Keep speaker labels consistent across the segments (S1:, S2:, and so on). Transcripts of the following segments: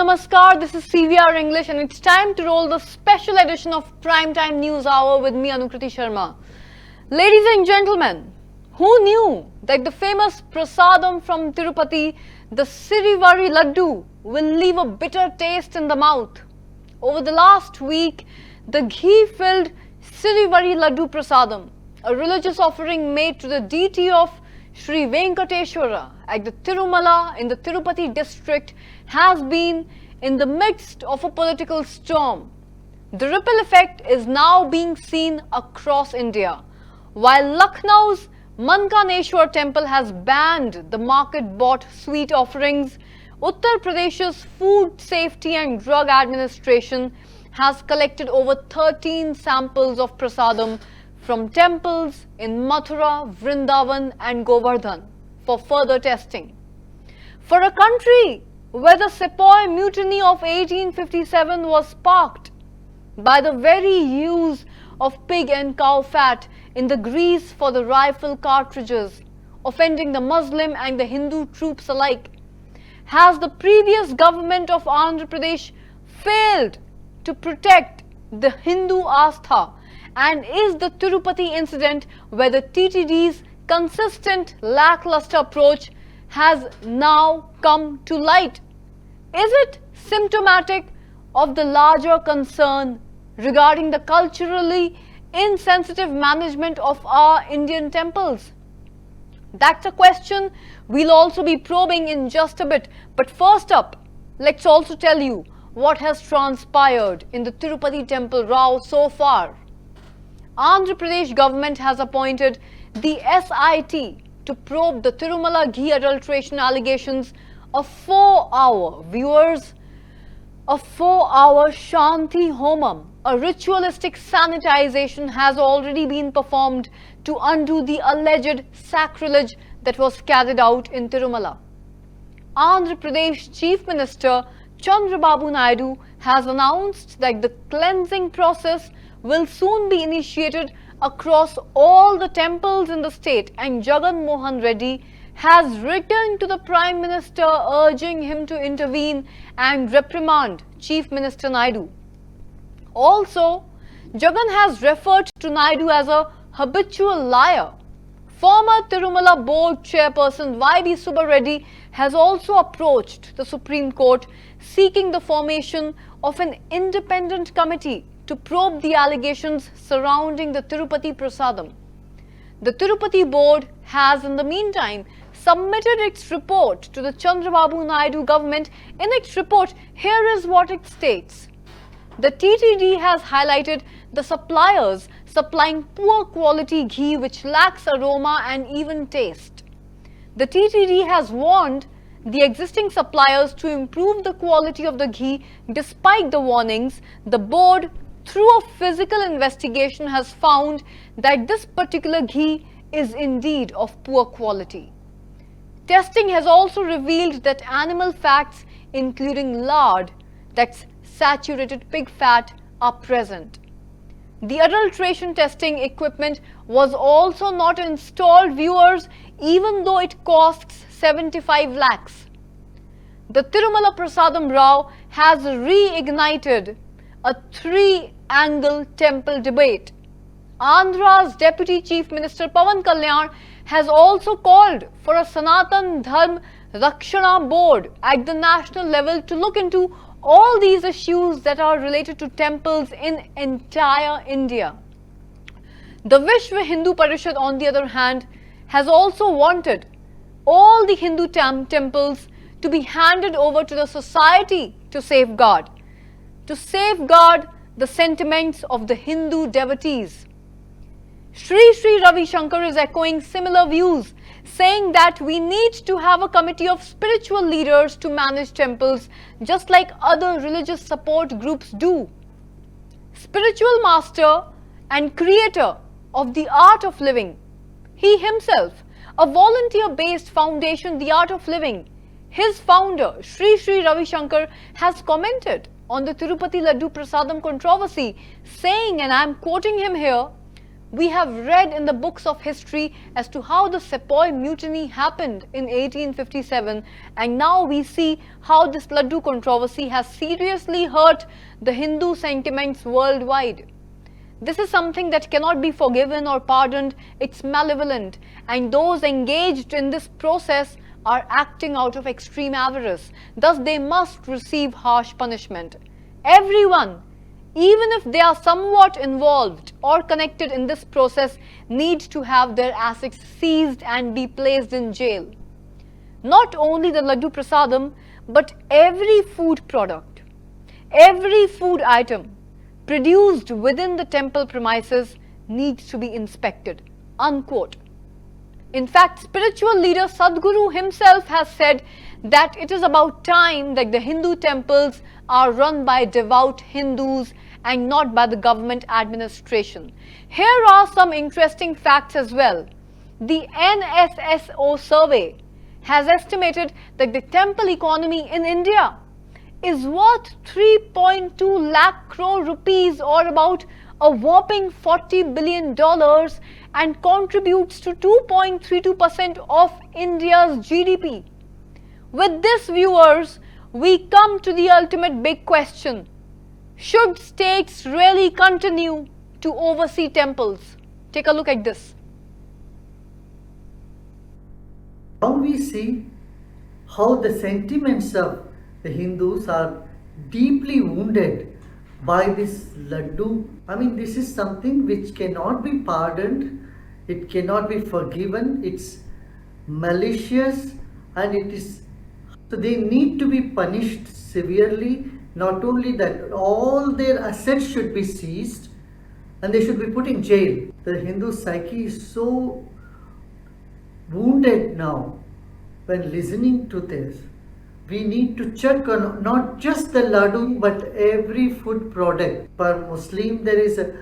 S1: Namaskar, this is CVR English and it's time to roll the special edition of Primetime News Hour with me, Anukriti Sharma. Ladies and gentlemen, who knew that the famous prasadam from Tirupati, the Sirivari Laddu, will leave a bitter taste in the mouth? Over the last week, the ghee-filled Sirivari Laddu prasadam, a religious offering made to the deity of Sri Venkateshwara at the Tirumala in the Tirupati district, has been in the midst of a political storm. The ripple effect is now being seen across India. While Lucknow's Mankaneshwar temple has banned the market-bought sweet offerings, Uttar Pradesh's Food Safety and Drug Administration has collected over 13 samples of prasadam from temples in Mathura, Vrindavan and Govardhan for further testing. For a country where the Sepoy Mutiny of 1857 was sparked by the very use of pig and cow fat in the grease for the rifle cartridges, offending the Muslim and the Hindu troops alike, has the previous government of Andhra Pradesh failed to protect the Hindu Astha, and is the Tirupati incident where the TTD's consistent lackluster approach has now come to light? Is it symptomatic of the larger concern regarding the culturally insensitive management of our Indian temples? That's a question we'll also be probing in just a bit. But first up, let's also tell you what has transpired in the Tirupati temple row so far. Andhra Pradesh government has appointed the SIT to probe the Tirumala ghee adulteration allegations. A 4-hour Shanti Homam, a ritualistic sanitization, has already been performed to undo the alleged sacrilege that was carried out in Tirumala. Andhra Pradesh Chief Minister Chandrababu Naidu has announced that the cleansing process will soon be initiated across all the temples in the state, and Jagan Mohan Reddy has written to the Prime Minister urging him to intervene and reprimand Chief Minister Naidu. Also, Jagan has referred to Naidu as a habitual liar. Former Tirumala Board Chairperson Y.B. Subba Reddy has also approached the Supreme Court seeking the formation of an independent committee to probe the allegations surrounding the Tirupati prasadam. The Tirupati board has in the meantime submitted its report to the Chandrababu Naidu government. In its report, here is what it states. The TTD has highlighted the suppliers supplying poor quality ghee which lacks aroma and even taste. The TTD has warned the existing suppliers to improve the quality of the ghee. Despite the warnings, the board, through a physical investigation, has found that this particular ghee is indeed of poor quality. Testing has also revealed that animal fats, including lard, that's saturated pig fat, are present. The adulteration testing equipment was also not installed, viewers, even though it costs 75 lakhs. The Tirumala Prasadam Rao has reignited a three-angle temple debate. Andhra's Deputy Chief Minister Pawan Kalyan has also called for a Sanatan Dharma Rakshana Board at the national level to look into all these issues that are related to temples in entire India. The Vishwa Hindu Parishad, on the other hand, has also wanted all the Hindu temples to be handed over to the society to safeguard the sentiments of the Hindu devotees. Sri Ravi Shankar is echoing similar views, saying that we need to have a committee of spiritual leaders to manage temples, just like other religious support groups do. Spiritual master and creator of the art of living, he himself, a volunteer-based foundation, The Art of Living, his founder, Sri Ravi Shankar, has commented on the Tirupati Laddu Prasadam controversy, saying, and I am quoting him here, We have read in the books of history as to how the Sepoy mutiny happened in 1857, and now we see how this Laddu controversy has seriously hurt the Hindu sentiments worldwide. This is something that cannot be forgiven or pardoned. It's malevolent, and those engaged in this process are acting out of extreme avarice. Thus, they must receive harsh punishment. Everyone, even if they are somewhat involved or connected in this process, need to have their assets seized and be placed in jail. Not only the Laddu Prasadam, but every food product, every food item produced within the temple premises needs to be inspected. Unquote. In fact, spiritual leader Sadhguru himself has said that it is about time that the Hindu temples are run by devout Hindus and not by the government administration. Here are some interesting facts as well. The NSSO survey has estimated that the temple economy in India is worth 3.2 lakh crore rupees, or about a whopping $40 billion, and contributes to 2.32% of India's GDP. With this, viewers, we come to the ultimate big question. Should states really continue to oversee temples? Take a look at this.
S2: Now we see how the sentiments of the Hindus are deeply wounded by this Laddu. I mean, this is something which cannot be pardoned, it cannot be forgiven, it's malicious, and it is, so they need to be punished severely. Not only that, all their assets should be seized and they should be put in jail. The Hindu psyche is so wounded now when listening to this. We need to check on not just the laddu but every food product. For Muslim, there is a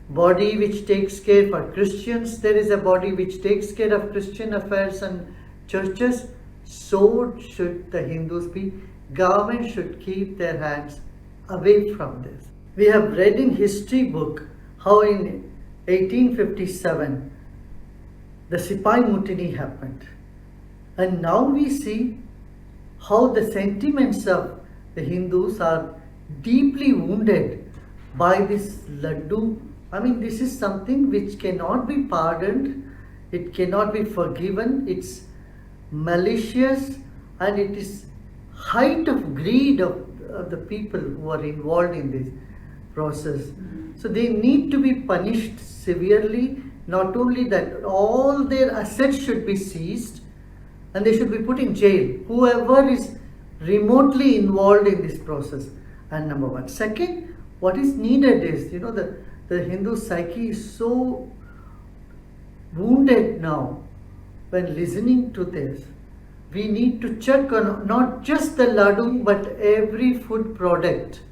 S2: body which takes care. For Christians, there is a body which takes care of Christian affairs and churches. So should the Hindus be. Government should keep their hands away from this. We have read in history book how in 1857 the Sepoy mutiny happened, and now we see how the sentiments of the Hindus are deeply wounded by this Laddu. I mean, this is something which cannot be pardoned, it cannot be forgiven, it's malicious, and it is height of greed of the people who are involved in this process. So they need to be punished severely. Not only that, all their assets should be seized and they should be put in jail, whoever is remotely involved in this process. And number one. Second, what is needed is, the Hindu psyche is so wounded now when listening to this. We need to check on not just the laddu but every food product.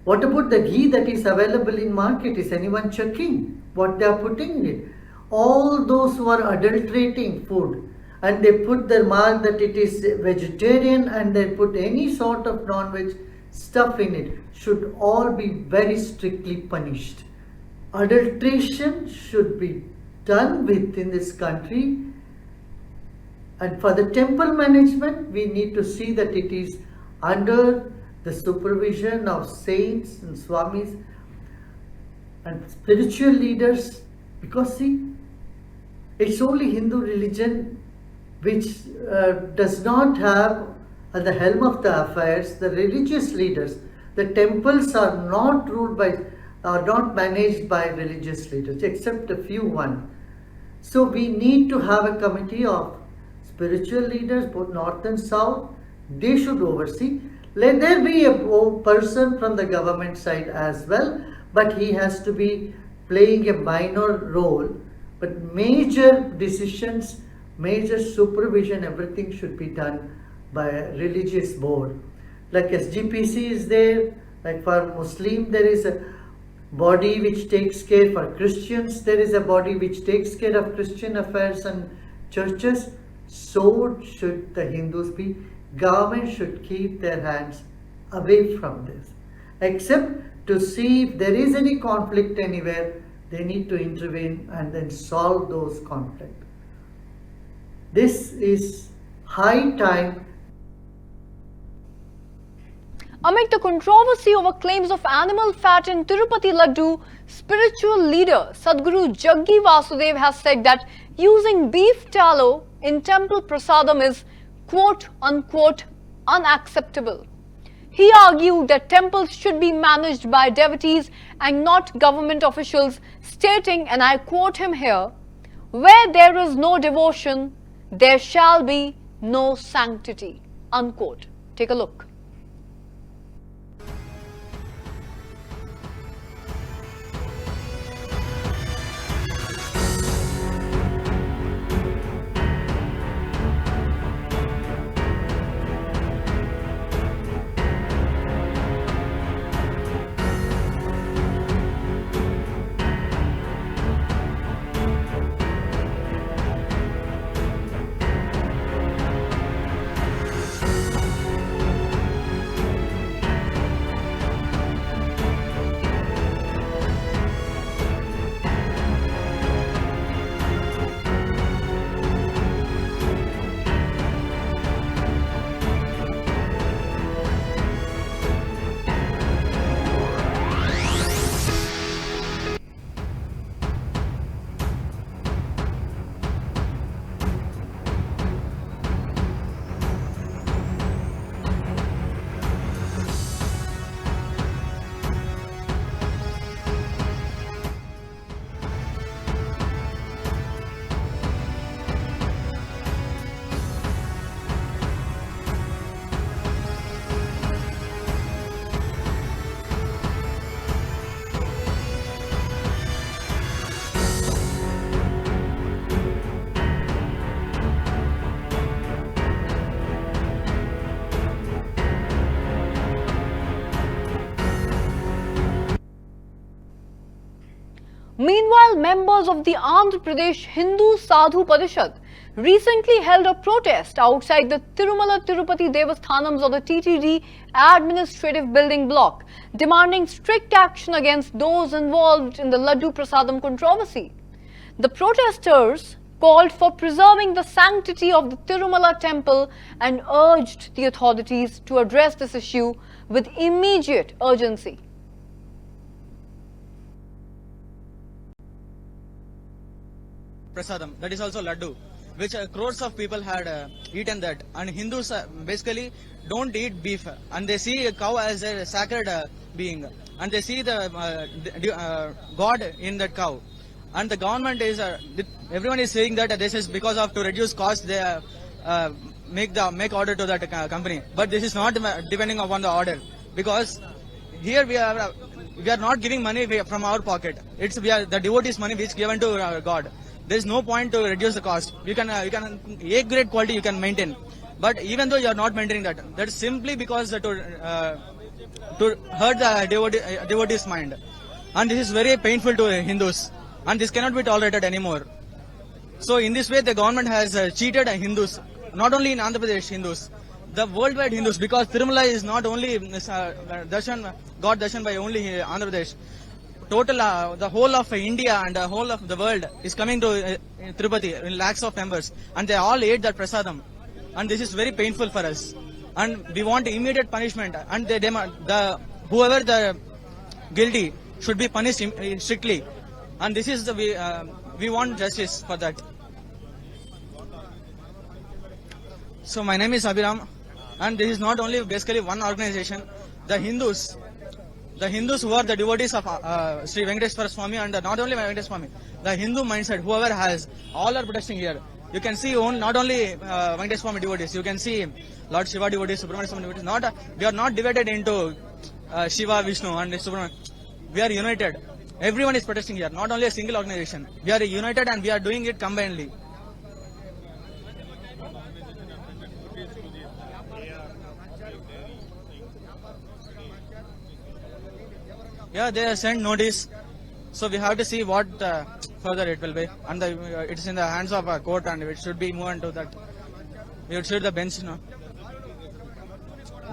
S2: What about the ghee that is available in market? Is anyone checking what they are putting in it? All those who are adulterating food and they put their mark that it is vegetarian and they put any sort of non-veg stuff in it should all be very strictly punished. Adulteration should be done with in this country. And for the temple management, we need to see that it is under the supervision of saints and swamis and spiritual leaders, because see, it's only Hindu religion which does not have at the helm of the affairs the religious leaders. The temples are not not managed by religious leaders except a few one. So we need to have a committee of spiritual leaders, both north and south. They should oversee. Let there be a person from the government side as well, but he has to be playing a minor role. But major decisions, major supervision, everything should be done by a religious board. Like SGPC is there, like for Muslim there is a body which takes care. For Christians there is a body which takes care of Christian affairs and churches. So should the Hindus be. Government should keep their hands away from this, except to see if there is any conflict anywhere, they need to intervene and then solve those conflicts. This is high time.
S1: Amid the controversy over claims of animal fat in Tirupati Laddu, spiritual leader Sadguru Jaggi Vasudev has said that using beef tallow in temple prasadam is quote-unquote unacceptable. He argued that temples should be managed by devotees and not government officials, stating, and I quote him here, "Where there is no devotion, there shall be no sanctity," unquote. Take a look. Meanwhile, members of the Andhra Pradesh Hindu Sadhu Parishad recently held a protest outside the Tirumala Tirupati Devasthanams or the TTD administrative building block, demanding strict action against those involved in the Laddu Prasadam controversy. The protesters called for preserving the sanctity of the Tirumala temple and urged the authorities to address this issue with immediate urgency.
S3: Prasadam, that is also laddu, which crores of people had eaten that, and Hindus basically don't eat beef, and they see a cow as a sacred being, and they see the God in that cow, and the government is everyone is saying that this is because of to reduce cost they make order to that company, but this is not depending upon the order, because here we are not giving money from our pocket. It's the devotees' money which given to God. There is no point to reduce the cost. You can A grade quality you can maintain, but even though you are not maintaining that, that is simply because to hurt the devotee's mind, and this is very painful to Hindus, and this cannot be tolerated anymore. So in this way, the government has cheated Hindus, not only in Andhra Pradesh Hindus, the worldwide Hindus, because Tirumala is not only God darshan by only Andhra Pradesh. Total, the whole of India and the whole of the world is coming to Tirupati in lakhs of members, and they all ate that prasadam, and this is very painful for us, and we want immediate punishment, and they demand whoever the guilty should be punished strictly, and this is the we want justice for that. So my name is Abhiram, and this is not only basically one organization. The Hindus who are the devotees of Sri Venkateswara Swami, and not only Venkateswara Swami, the Hindu mindset, whoever has, all are protesting here. You can see not only Venkateswara Swami devotees, you can see Lord Shiva devotees, Subramania Swami devotees. We are not divided into Shiva, Vishnu and Subramania. We are united. Everyone is protesting here, not only a single organization. We are united and we are doing it combinedly. Yeah, they have sent notice, so we have to see what further it will be, and it is in the hands of a court, and it should be moved to that. We should see the bench now.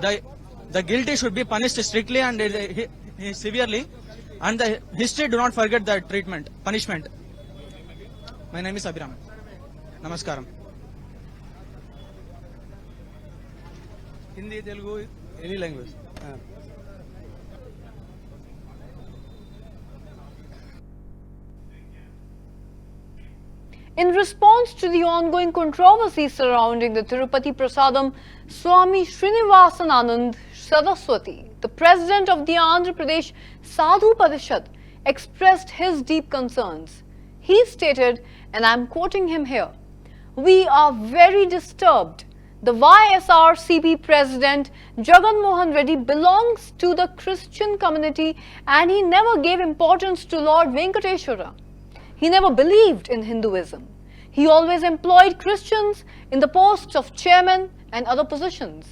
S3: The guilty should be punished strictly and severely, and the history do not forget the treatment, punishment. My name is Abhiram. Namaskaram. Hindi, Telugu, any language.
S1: In response to the ongoing controversy surrounding the Tirupati Prasadam Swami Srinivasanand Saraswati, the president of the Andhra Pradesh Sadhu Parishad expressed his deep concerns. He stated, and I am quoting him here, "We are very disturbed. The YSRCP president Jagan Mohan Reddy belongs to the Christian community and he never gave importance to Lord Venkateshwara. He never believed in Hinduism. He always employed Christians in the posts of chairman and other positions.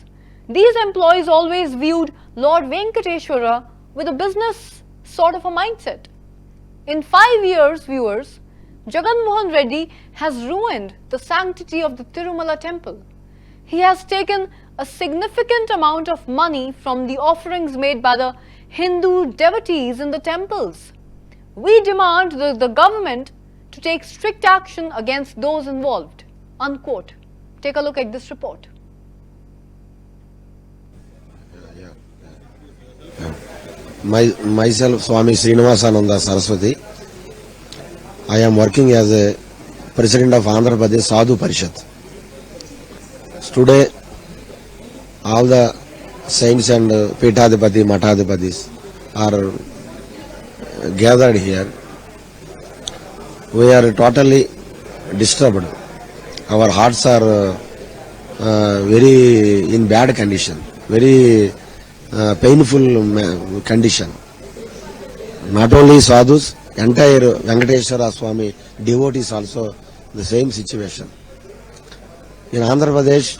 S1: These employees always viewed Lord Venkateshwara with a business sort of a mindset. In 5 years, viewers, Jagan Mohan Reddy has ruined the sanctity of the Tirumala temple. He has taken a significant amount of money from the offerings made by the Hindu devotees in the temples. We demand the government to take strict action against those involved." Unquote. Take a look at this report.
S4: Myself, Swami Srinivasananda Saraswati. I am working as a president of Andhra Pradesh Sadhu Parishad. Today, all the saints and Peethadipati, Mathadipatis are gathered here. We are totally disturbed. Our hearts are very in bad condition, very painful condition. Not only sadhus, entire Venkateshwara Swami devotees also the same situation. In Andhra Pradesh,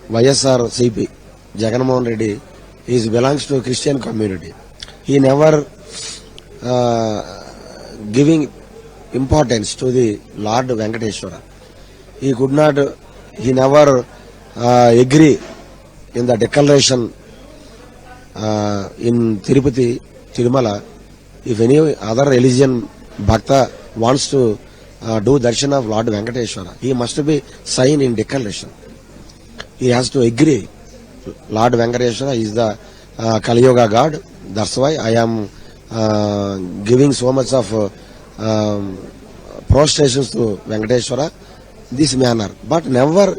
S4: YSRCP, Jagan Mohan Reddy, he belongs to Christian community. He never giving importance to the Lord Venkateshwara. He never agree in the declaration in Tirupati, Tirumala. If any other religion bhakta wants to do darshan of Lord Venkateshwara, he must be signed in declaration. He has to agree. Lord Venkateshwara is the Kali Yuga God. That's why I am giving so much of prostrations to Venkateshwara this manner. But never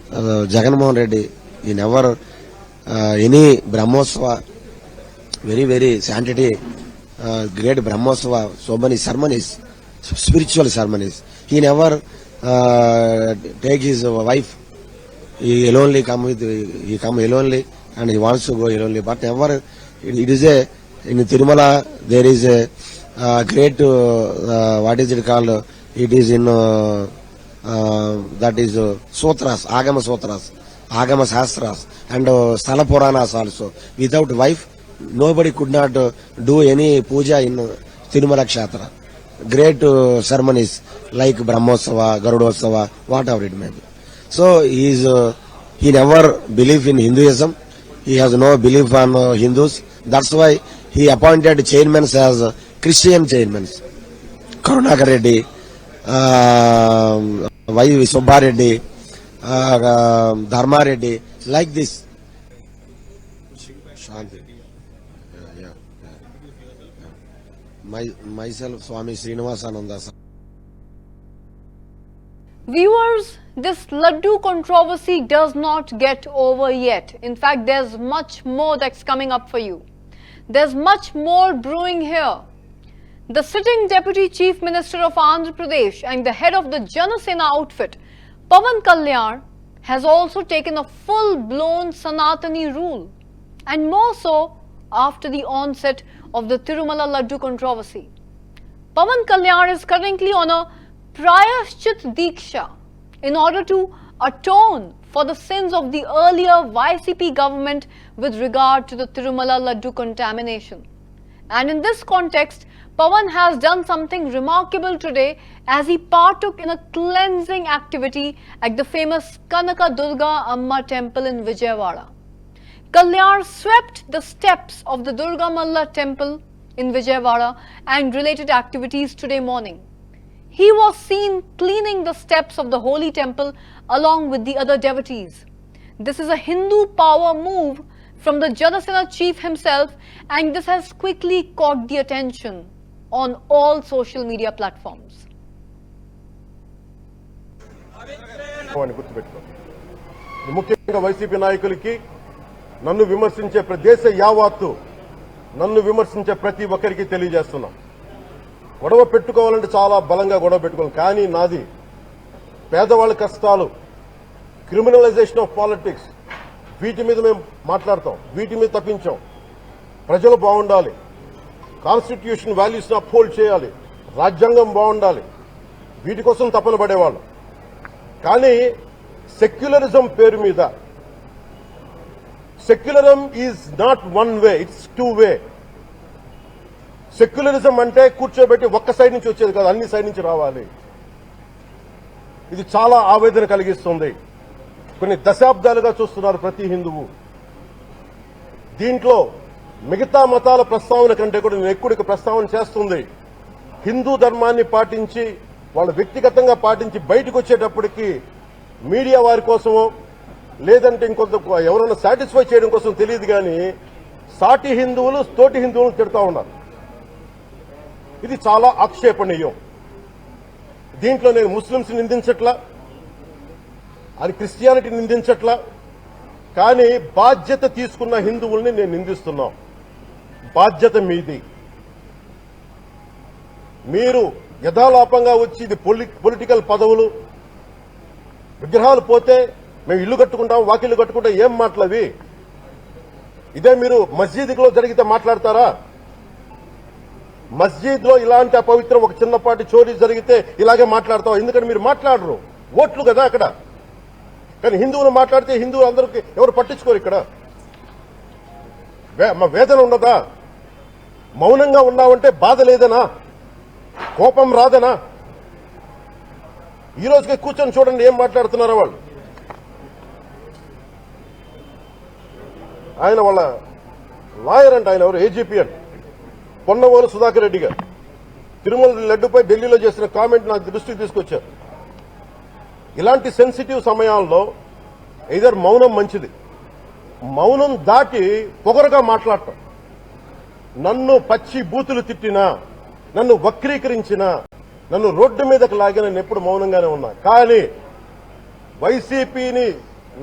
S4: Jagan Mohan Reddy, he never any Brahmosva, very, very sanctity, great Brahmosva, so many ceremonies, spiritual ceremonies. He never take his wife. He alonely come alonely and he wants to go alonely. But never, it is in Tirumala, there is a great, what is it called? It is in, that is Sutras, Agama Sutras, Agama Shastras and Sthala Puranas also. Without wife, nobody could not do any puja in Tirumala Kshetra. Great ceremonies like Brahmosava, Garudosava, whatever it may be. So he never believed in Hinduism. He has no belief on Hindus. That's why he appointed chairmen as Christian chairmen. Karunakar Reddy, Y. Subba Reddy, Dharma Reddy, like this. Shanti. Myself, Swami Srinivasananda.
S1: Viewers, this Laddu controversy does not get over yet. In fact, there's much more that's coming up for you. There's much more brewing here. The sitting Deputy Chief Minister of Andhra Pradesh and the head of the Janasena outfit, Pawan Kalyan, has also taken a full-blown Sanatani rule, and more so after the onset of the Tirumala Laddu controversy. Pawan Kalyan is currently on a Prayashchit Diksha in order to atone for the sins of the earlier YCP government with regard to the Tirumala Laddu contamination. And in this context, Pawan has done something remarkable today as he partook in a cleansing activity at the famous Kanaka Durga Amma temple in Vijayawada. Kalyan swept the steps of the Durga Malla temple in Vijayawada and related activities today morning. He was seen cleaning the steps of the holy temple along with the other devotees. This is a Hindu power move from the Janasena chief himself, and this has quickly caught the attention on all social media platforms.
S5: అని గుర్తుపెట్టుకో. ముఖ్యంగా YCP నాయకులకి నన్ను విమర్శించే దేశ యావత్తు నన్ను విమర్శించే ప్రతి ఒక్కరికి తెలియజేస్తున్నాం. గొడవ పెట్టుకోవాలంటే చాలా బలంగా గొడవ పెట్టుకోవాలి. కానీ నాది పేదవాళ్ళ కష్టాలు, క్రిమినలైజేషన్ ఆఫ్ పాలిటిక్స్, వీటి మీద మేము మాట్లాడతాం, వీటి మీద తప్పించాం. ప్రజలు బాగుండాలి, కాన్స్టిట్యూషన్ వాల్యూస్ని అప్హోల్డ్ చేయాలి, రాజ్యాంగం బాగుండాలి, వీటి కోసం తపన పడేవాళ్ళు. కానీ సెక్యులరిజం పేరు మీద, secularism is not one way, it's two way. Secularism అంటే కూర్చోబెట్టి ఒక్క సైడ్ నుంచి వచ్చేది కాదు, అన్ని సైడ్ నుంచి రావాలి. ఇది చాలా ఆవేదన కలిగిస్తుంది. కొన్ని దశాబ్దాలుగా చూస్తున్నారు ప్రతి హిందువు. దీంట్లో మిగతా మతాల ప్రస్తావన కంటే కూడా నేను ఎక్కువ ప్రస్తావన చేస్తుంది. హిందూ ధర్మాన్ని పాటించి వాళ్ళు వ్యక్తిగతంగా పాటించి బయటకు వచ్చేటప్పటికి మీడియా వారి కోసమో లేదంటే ఇంకొంత ఎవరైనా సాటిస్ఫై చేయడం కోసం తెలియదు, కానీ సాటి హిందువులు తోటి హిందువులను తిడతా ఉన్నారు. ఇది చాలా ఆక్షేపణీయం. దీంట్లో నేను ముస్లింస్ నిందించట్లా, అది క్రిస్టియానిటీ నిందించట్లా, కానీ బాధ్యత తీసుకున్న హిందువుల్ని నేను నిందిస్తున్నాం. బాధ్యత మీది. మీరు యథాలాపంగా వచ్చి ఇది పొలిటికల్ పదవులు, విగ్రహాలు పోతే మేము ఇల్లు కట్టుకుంటాం, వాకిళ్ళు కట్టుకుంటాం, ఏం మాటలవి? ఇదే మీరు మస్జిద్లో జరిగితే మాట్లాడతారా? మస్జిద్లో ఇలాంటి అపవిత్రం ఒక చిన్నపాటి చోరీ జరిగితే ఇలాగే మాట్లాడతాం. ఎందుకంటే మీరు మాట్లాడరు, ఓట్లు కదా అక్కడ. కానీ హిందువులు మాట్లాడితే హిందువులు అందరికీ ఎవరు పట్టించుకోరు. ఇక్కడ మా వేదన ఉండదా? మౌనంగా ఉన్నామంటే బాధ లేదనా? కోపం రాదనా? ఈ రోజుకి కూర్చొని చూడండి ఏం మాట్లాడుతున్నారో వాళ్ళు. ఆయన వాళ్ళ లాయర్ అంట, ఆయన ఎవరు, ఏజీపీ అని, పొన్నవోలు సుధాకర్ రెడ్డి గారు తిరుమల లడ్డుపై ఢిల్లీలో చేసిన కామెంట్ నా దృష్టికి తీసుకొచ్చారు. ఇలాంటి సెన్సిటివ్ సమయాల్లో ఇదర్ మౌనం మంచిది, మౌనం దాటి పొగరుగా మాట్లాడటం, నన్ను పచ్చి బూతులు తిట్టినా, నన్ను వక్రీకరించినా, నన్ను రోడ్డు మీదకి లాగిన నేను ఎప్పుడు మౌనంగానే ఉన్నా. కానీ వైసీపీని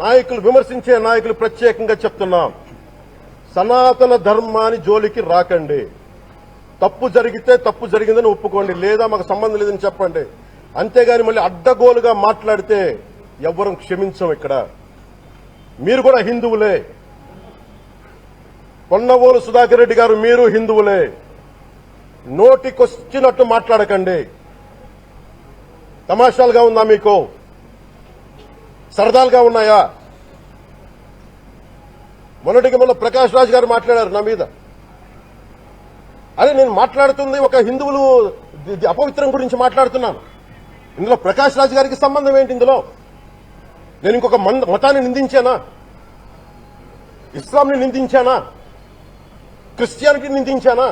S5: నాయకులు, విమర్శించే నాయకులు ప్రత్యేకంగా చెప్తున్నాం, సనాతన ధర్మాన్ని జోలికి రాకండి. తప్పు జరిగితే తప్పు జరిగిందని ఒప్పుకోండి, లేదా మాకు సంబంధం లేదని చెప్పండి. అంతేగాని మళ్ళీ అడ్డగోలుగా మాట్లాడితే ఎవ్వరం క్షమించం. ఇక్కడ మీరు కూడా హిందువులే. పొన్నవోలు సుధాకర్ రెడ్డి గారు, మీరు హిందువులే. నోటికొచ్చినట్టు మాట్లాడకండి. తమాషాలుగా ఉందా మీకు? సరదాలుగా ఉన్నాయా? మొన్నటికి మొన్న ప్రకాష్ రాజ్ గారు మాట్లాడారు నా మీద. అదే నేను మాట్లాడుతుంది ఒక హిందువులు అపవిత్రం గురించి మాట్లాడుతున్నాను. ఇందులో ప్రకాష్ రాజ్ గారికి సంబంధం ఏంటి? ఇందులో నేను ఇంకొక మతాన్ని నిందించానా? ఇస్లాంని నిందించానా? క్రిస్టియానిటీ నిందించానా?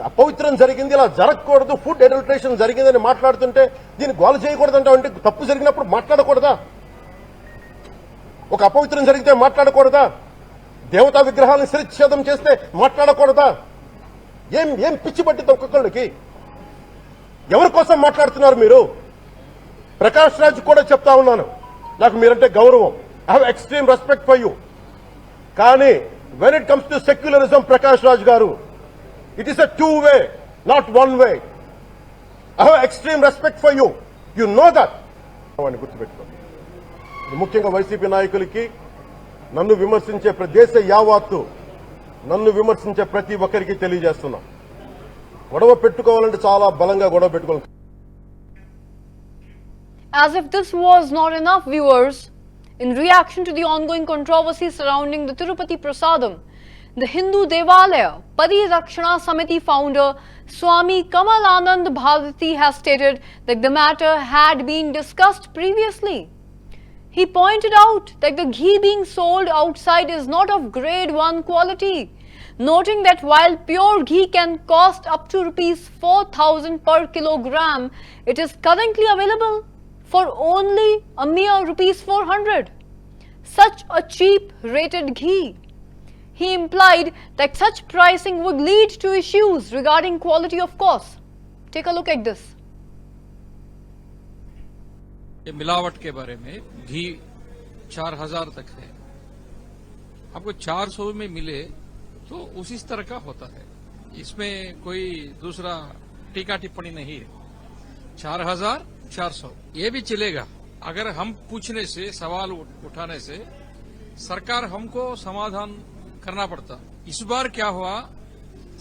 S5: అపవిత్రం జరిగింది, ఇలా జరగకూడదు, ఫుడ్ అడల్టరేషన్ జరిగిందని మాట్లాడుతుంటే దీన్ని గోల చేయకూడదంటే, అంటే తప్పు జరిగినప్పుడు మాట్లాడకూడదా? ఒక అపవిత్రం జరిగితే మాట్లాడకూడదా? దేవతా విగ్రహాలను శిరచ్ఛేదం చేస్తే మాట్లాడకూడదా? ఏం ఏం పిచ్చి పట్టింది ఒక్కొక్కళ్ళకి? ఎవరి కోసం మాట్లాడుతున్నారు మీరు? ప్రకాష్ రాజ్ కూడా చెప్తా ఉన్నాను, నాకు మీరంటే గౌరవం, I have extreme respect for you. కానీ when it comes to secularism, Prakash Raj garu, it is a two way, not one way. I have extreme respect for you, you know that. అని గుర్తుపెట్టుకో. ముఖ్యంగా వైసీపీ నాయకులకి నన్ను విమర్శించే దేశ యావత్తు నన్ను విమర్శించే ప్రతి ఒక్కరికి తెలియజేస్తున్నా, గొడవ పెట్టుకోవాలంటే చాలా బలంగా గొడవ పెట్టుకోవాలి.
S1: As if this was not enough, viewers, in reaction to the ongoing controversy surrounding the Tirupati Prasadam, the Hindu Devalaya Parirakshana Samiti founder Swami Kamalanand Bharati has stated that the matter had been discussed previously. He pointed out that the ghee being sold outside is not of grade 1 quality. noting that while pure ghee can cost up to rupees 4,000 per kilogram, it is currently available for only a mere rupees 400. Such a cheap rated ghee. He implied that such pricing would lead to issues regarding quality of course. Take a look at this.
S6: ये मिलावट के बारे में घी 4,000 तक है। आपको 400 में मिले तो उसी तरह का होता है, इसमें कोई दूसरा टीका टिप्पणी नहीं है। 4,400 ये भी चलेगा अगर हम पूछने से, सवाल उठाने से सरकार हमको समाधान करना पड़ता। इस बार क्या हुआ,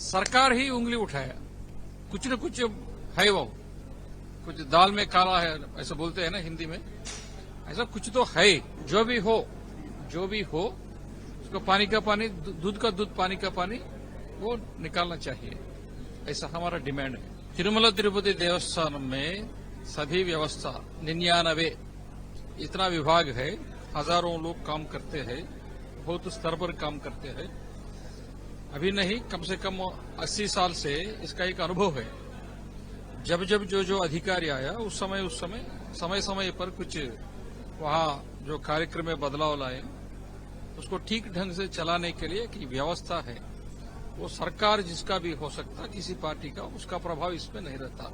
S6: सरकार ही उंगली उठाया, कुछ न कुछ है, वो कुछ दाल में काला है ऐसा बोलते हैं ना हिंदी में, ऐसा कुछ तो है। जो भी हो उसको पानी का पानी, दूध का दूध, पानी का पानी वो निकालना चाहिए, ऐसा हमारा डिमांड है। तिरुमला तिरुपति देवस्थान में सभी व्यवस्था 99 इतना विभाग है, हजारों लोग काम करते हैं, बहुत स्तर पर काम करते हैं। अभी नहीं, कम से कम 80 साल से इसका एक अनुभव है। जब जो अधिकारी आया उस समय पर कुछ वहां जो कार्यक्रम में बदलाव लाए, उसको ठीक ढंग से चलाने के लिए की व्यवस्था है। वो सरकार जिसका भी हो सकता, किसी पार्टी का, उसका प्रभाव इसमें नहीं रहता।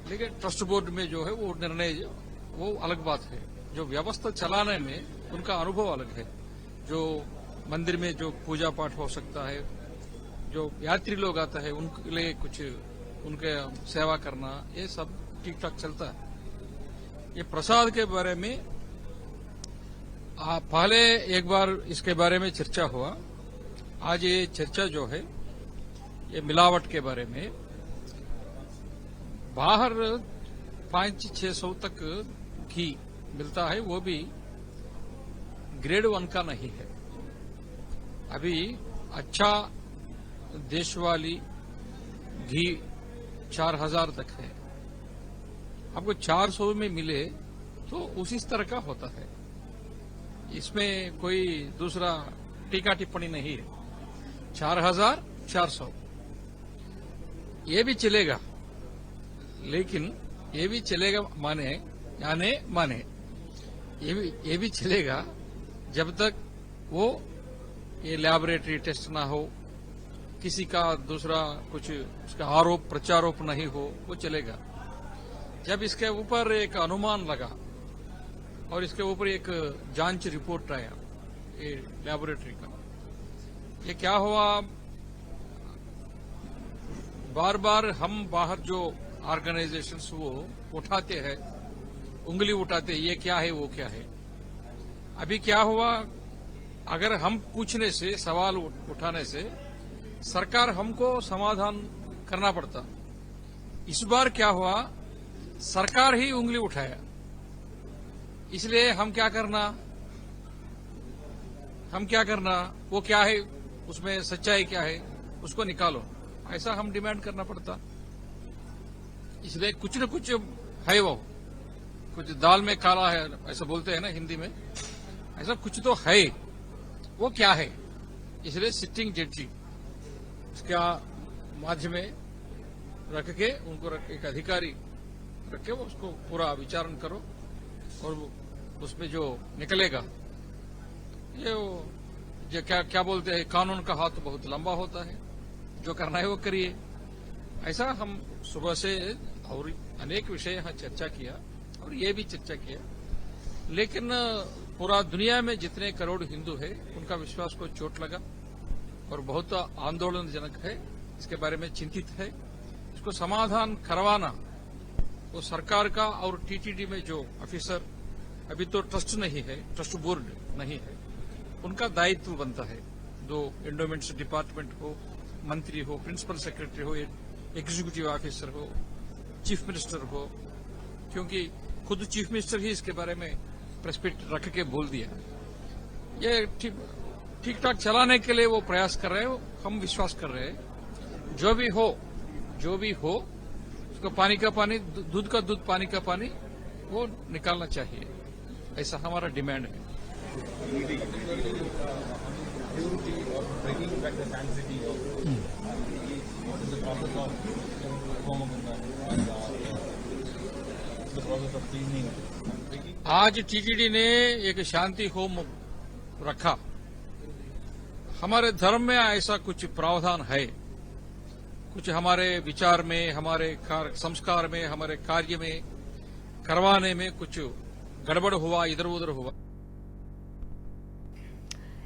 S6: लेकिन ट्रस्ट बोर्ड में जो है वो निर्णय, वो अलग बात है। जो व्यवस्था चलाने में उनका अनुभव अलग है। जो मंदिर में जो पूजा पाठ हो सकता है, जो यात्री लोग आते हैं उनके लिए कुछ उनके सेवा करना, ये सब ठीक ठाक चलता है। ये प्रसाद के बारे में पहले एक बार इसके बारे में चर्चा हुआ। आज ये चर्चा जो है ये मिलावट के बारे में, बाहर 500-600 तक घी मिलता है, वो भी ग्रेड 1 का नहीं है। अभी अच्छा देशवाली घी 4,000 तक है। आपको 400 में मिले तो उसी तरह का होता है, इसमें कोई दूसरा टीका टिप्पणी नहीं है। 4,400 ये भी चलेगा, लेकिन ये भी चलेगा माने ये भी चलेगा जब तक वो ये लैबोरेटरी टेस्ट ना हो, किसी का दूसरा कुछ उसका आरोप प्रत्यारोप नहीं हो, वो चलेगा। जब इसके ऊपर एक अनुमान लगा और इसके ऊपर एक जांच रिपोर्ट आया ये लैबोरेटरी का, ये क्या हुआ, बार बार हम बाहर जो ऑर्गेनाइजेशंस वो उठाते हैं, उंगली उठाते, ये क्या है वो क्या है। अभी क्या हुआ, अगर हम पूछने से, सवाल उठाने से सरकार हमको समाधान करना पड़ता। इस बार क्या हुआ, सरकार ही उंगली उठाया, इसलिए हम क्या करना, वो क्या है, उसमें सच्चाई क्या है, उसको निकालो, ऐसा हम डिमांड करना पड़ता। इसलिए कुछ न कुछ है, वो कुछ दाल में काला है ऐसा बोलते हैं ना हिंदी में, ऐसा कुछ तो है, वो क्या है। इसलिए सिटिंग जड्जी इसका माध्यम में रख के, उनको एक अधिकारी रख के उसको पूरा विचारण करो, और उसमें जो निकलेगा, ये क्या बोलते हैं, कानून का हाथ बहुत लंबा होता है, जो करना है वो करिए। ऐसा हम सुबह से और अनेक विषय यहाँ चर्चा किया, और ये भी चर्चा किया। लेकिन पूरा दुनिया में जितने करोड़ हिंदू है, उनका विश्वास को चोट लगा और बहुत आंदोलनजनक है, इसके बारे में चिंतित है। इसको समाधान करवाना वो सरकार का, और टीटीडी में जो ऑफिसर, अभी तो ट्रस्ट नहीं है, ट्रस्ट बोर्ड नहीं है, उनका दायित्व बनता है। जो एंडोमेंट्स डिपार्टमेंट हो, मंत्री हो, प्रिंसिपल सेक्रेटरी हो, एग्जीक्यूटिव ऑफिसर हो, चीफ मिनिस्टर हो, क्योंकि खुद चीफ मिनिस्टर ही इसके बारे में प्रेस मीट रख के बोल दिया। ये ठीक ठाक चलाने के लिए वो प्रयास कर रहे हो, हम विश्वास कर रहे हैं। जो भी हो उसको पानी का पानी, दूध का दूध, पानी का पानी वो निकालना चाहिए, ऐसा हमारा डिमांड है।
S7: purity or bringing back the sanctity of what is the process of Homagunda and the process of cleaning.
S6: आज टीटीडी ने एक शांति होम रखा। हमारे धर्म में ऐसा कुछ प्रावधान है, कुछ हमारे विचार में, हमारे संस्कार में, हमारे कार्य में करवाने में कुछ गड़बड़ हुआ, इधर उधर हुआ।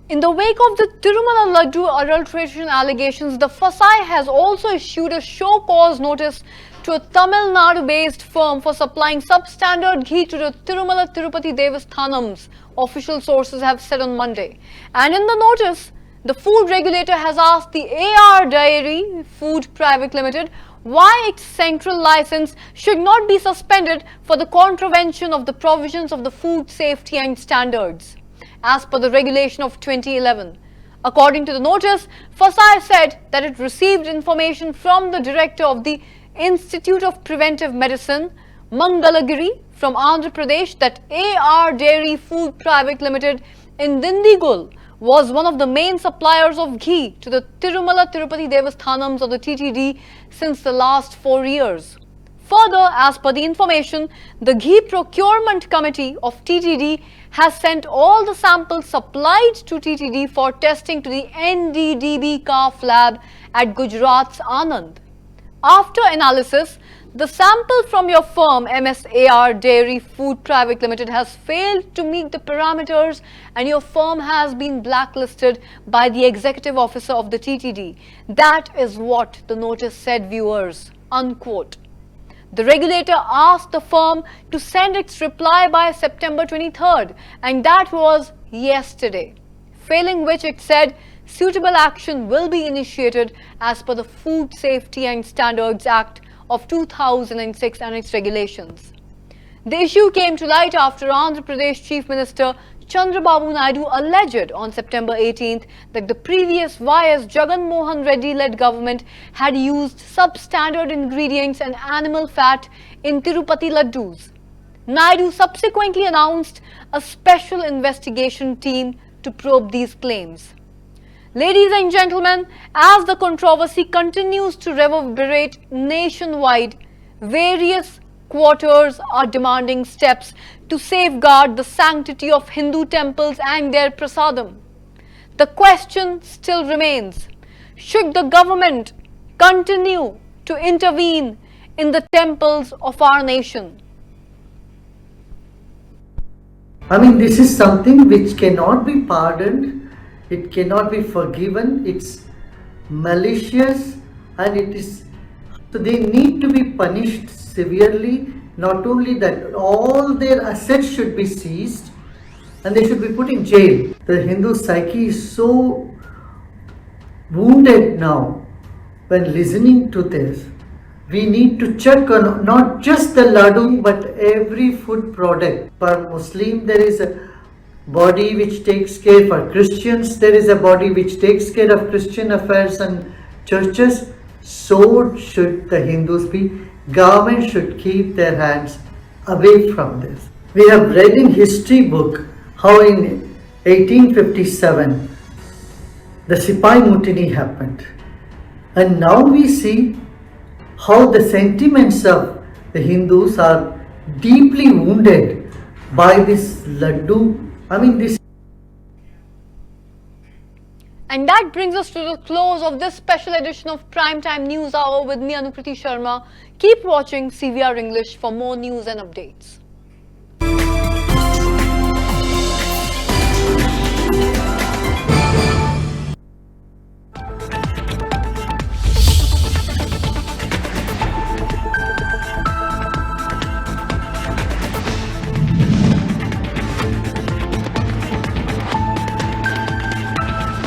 S1: In the wake of the Tirumala Laddu adulteration allegations, the FSI has also issued a show cause notice to a Tamil Nadu-based firm for supplying substandard ghee to the Tirumala Tirupati Devasthanams, official sources have said on Monday. And in the notice, the food regulator has asked the AR Dairy Food Private Limited why its central license should not be suspended for the contravention of the provisions of the Food Safety and Standards, as per the regulation of 2011. According to the notice, FSI said that it received information from the director of the Institute of Preventive Medicine, Mangalagiri, from Andhra Pradesh, that AR Dairy Food Private Limited in Dindigul was one of the main suppliers of ghee to the Tirumala Tirupati Devasthanams of the TTD since the last 4 years. Further, as per the information, the Ghee Procurement Committee of TTD has sent all the samples supplied to TTD for testing to the NDDB calf lab at Gujarat's Anand. After analysis, the sample from your firm MSAR Dairy Food Private Limited has failed to meet the parameters and your firm has been blacklisted by the executive officer of the TTD. That is what the notice said, viewers. Unquote. The regulator asked the firm to send its reply by September 23rd, and that was yesterday. Failing which, it said suitable action will be initiated as per the Food Safety and Standards Act of 2006 and its regulations. The issue came to light after Andhra Pradesh Chief Minister Chandrababu Naidu alleged on September 18th that the previous YS Jagan Mohan Reddy-led government had used substandard ingredients and animal fat in Tirupati laddus. Naidu subsequently announced a special investigation team to probe these claims. Ladies and gentlemen, as the controversy continues to reverberate nationwide, various quarters are demanding steps to safeguard the sanctity of Hindu temples and their prasadam. The question still remains, should the government continue to intervene in the temples of our nation?
S2: I mean, this is something which cannot be pardoned, it cannot be forgiven, it's malicious, and it is, so they need to be punished severely. Not only that, all their assets should be seized and they should be put in jail. The Hindu psyche is so wounded now when listening to this. We need to check on not just the laddu but every food product. For Muslim, there is a body which takes care. For Christians, there is a body which takes care of Christian affairs and churches. So should the Hindus be. Government should keep their hands away from this. We have read in history book how in 1857 the Sipai Mutiny happened. And now we see how the sentiments of the Hindus are deeply wounded by this laddu. I mean, this.
S1: And that brings us to the close of this special edition of Primetime News Hour with me, Anukriti Sharma. Keep watching CVR English for more news and updates.